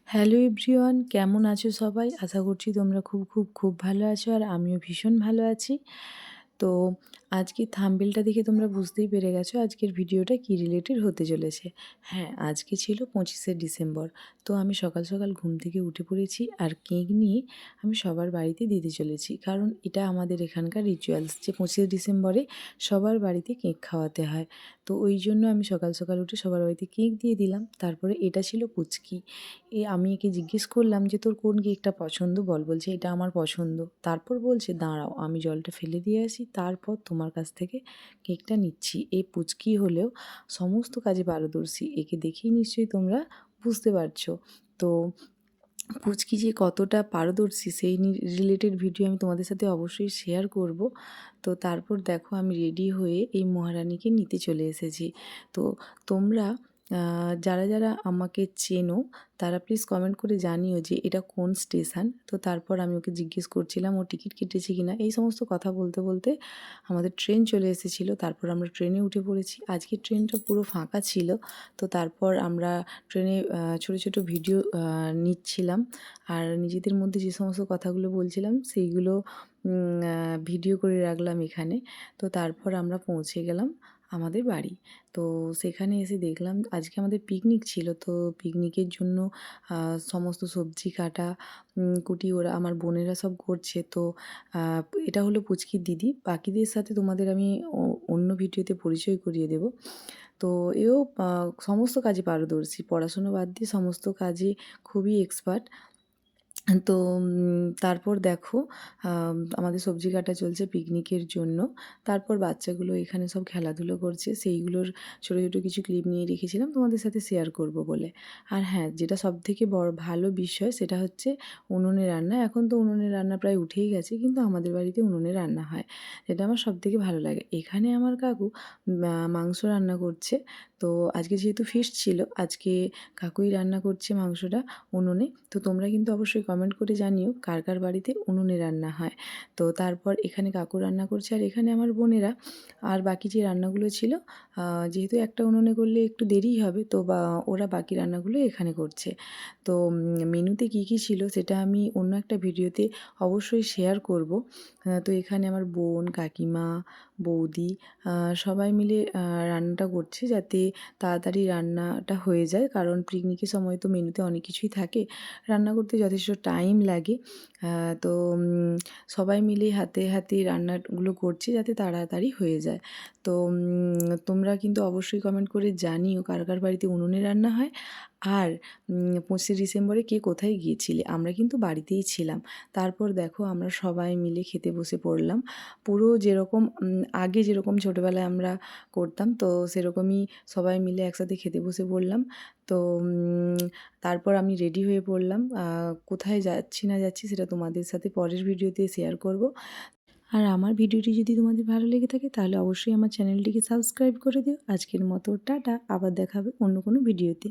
Hello everyone, কেমন আছো সবাই? আশা করছি তোমরা খুব ভালো আছো আর আমিও ভীষণ ভালো আছি। তো আজকে থাম্বনেলটা দেখে তোমরা বুঝতেই পেরে গেছো আজকের ভিডিওটা কী রিলেটেড হতে চলেছে। হ্যাঁ, আজকে ছিল 25শে ডিসেম্বর। তো আমি সকাল সকাল ঘুম থেকে উঠে পড়েছি আর কেক নিয়ে আমি সবার বাড়িতে দিতে চলেছি, কারণ এটা আমাদের এখানকার রিচুয়ালস যে 25শে ডিসেম্বরে সবার বাড়িতে কেক খাওয়াতে হয়। তো ওই জন্য আমি সকাল সকাল উঠে সবার বাড়িতে কেক দিয়ে দিলাম। তারপরে এটা ছিল পুচকি। আমি একে জিজ্ঞেস করলাম যে, "তোর কোন কেকটা পছন্দ বল?" বলছে, "এটা আমার পছন্দ।" তারপর বলছে, "দাঁড়াও, আমি জলটা ফেলে দিয়ে আসি, তারপর তোমার কাছ থেকে কেকটা নিচ্ছি।" এই পুচকি হলেও সমস্ত কাজে পারদর্শী। একে দেখেই নিশ্চয়ই তোমরা বুঝতে পারছো। তো পুচকি যে কতটা পারদর্শী সেই রিলেটেড ভিডিও আমি তোমাদের সাথে অবশ্যই শেয়ার করব। তো তারপর দেখো আমি রেডি হয়ে এই মহারানীকে নিতে চলে এসেছি। তো তোমরা যারা আমাকে চেনো তারা প্লিজ কমেন্ট করে জানিও যে এটা কোন স্টেশন। তো তারপর আমি ওকে জিজ্ঞেস করছিলাম ও টিকিট কেটেছে কিনা, এই সমস্ত কথা বলতে বলতে আমাদের ট্রেন চলে এসেছিলো। তারপর আমরা ট্রেনে উঠে পড়েছি। আজকের ট্রেনটা পুরো ফাঁকা ছিল। তো তারপর আমরা ট্রেনে ছোট ভিডিও নিচ্ছিলাম আর নিজেদের মধ্যে যে সমস্ত কথাগুলো বলছিলাম সেইগুলো ভিডিও করে রাখলাম এখানে। তো তারপর আমরা পৌঁছে গেলাম আমাদের বাড়ি। তো সেখানে এসে দেখলাম আজকে আমাদের পিকনিক ছিল। তো পিকনিকের জন্য সমস্ত সবজি কাটা কুটি ওরা আমার বোনেরা সব করছে। তো এটা হলো পুচকির দিদি। বাকিদের সাথে তোমাদের আমি অন্য ভিডিওতে পরিচয় করিয়ে দেব। তো এও সমস্ত কাজে পারদর্শী। পড়াশুনো বাদ দিয়ে সমস্ত কাজে খুবই এক্সপার্ট। তো তারপর দেখো আমাদের সবজি কাটা চলছে পিকনিকের জন্য। তারপর বাচ্চাগুলো এখানে সব খেলাধুলো করছে, সেইগুলোর ছোট কিছু ক্লিপ নিয়ে রেখেছিলাম তোমাদের সাথে শেয়ার করব বলে। আর হ্যাঁ, যেটা সবথেকে ভালো বিষয় সেটা হচ্ছে উনুনে রান্না। এখন তো উনুনে রান্না প্রায় উঠেই গেছে, কিন্তু আমাদের বাড়িতে উনুনে রান্না হয়, যেটা আমার সবথেকে ভালো লাগে। এখানে আমার কাকু মাংস রান্না করছে। তো আজকে যেহেতু ফিস্ট ছিল, আজকে কাকুই রান্না করছে মাংসটা উনুনে। তো তোমরা কিন্তু অবশ্যই কমেন্ট করে জানিও কার বাড়িতে উনুনে রান্না হয়। তো তারপর এখানে কাকু রান্না করছে আর এখানে আমার বোনেরা আর বাকি যে রান্নাগুলো ছিল, যেহেতু একটা উনুনে করলে একটু দেরিই হবে, তো ওরা বাকি রান্নাগুলো এখানে করছে। তো মেনুতে কী ছিল সেটা আমি অন্য একটা ভিডিওতে অবশ্যই শেয়ার করব। তো এখানে আমার বোন, কাকিমা, বৌদি সবাই মিলে রান্নাটা করছে যাতে তাড়াতাড়ি রান্নাটা হয়ে যায়, কারণ পিকনিকের সময় তো মেনুতে অনেক কিছুই থাকে, রান্না করতে যথেষ্ট টাইম লাগে। তো সবাই মিলে হাতে রান্নাগুলো করছে যাতে তাড়াতাড়ি হয়ে যায়। তো তোমরা কিন্তু অবশ্যই কমেন্ট করে জানিও কার বাড়িতে উনুনে রান্না হয়। আর 25শে ডিসেম্বরে কে কোথায় গিয়েছিলে? আমরা কিন্তু বাড়িতেই ছিলাম। তারপর দেখো আমরা সবাই মিলে খেতে বসে পড়লাম। পুরো যেরকম আগে যেরকম ছোটোবেলায় আমরা করতাম, তো সেরকমই সবাই মিলে একসাথে খেতে বসে পড়লাম। তো তারপর আমি রেডি হয়ে পড়লাম। কোথায় যাচ্ছি না যাচ্ছি সেটা তোমাদের সাথে পরের ভিডিওতে শেয়ার করব। আর আমার ভিডিওটি যদি তোমাদের ভালো লেগে থাকে তাহলে অবশ্যই আমার চ্যানেলটিকে সাবস্ক্রাইব করে দিও। আজকের মতো টাটা, আবার দেখা হবে অন্য কোনো ভিডিওতে।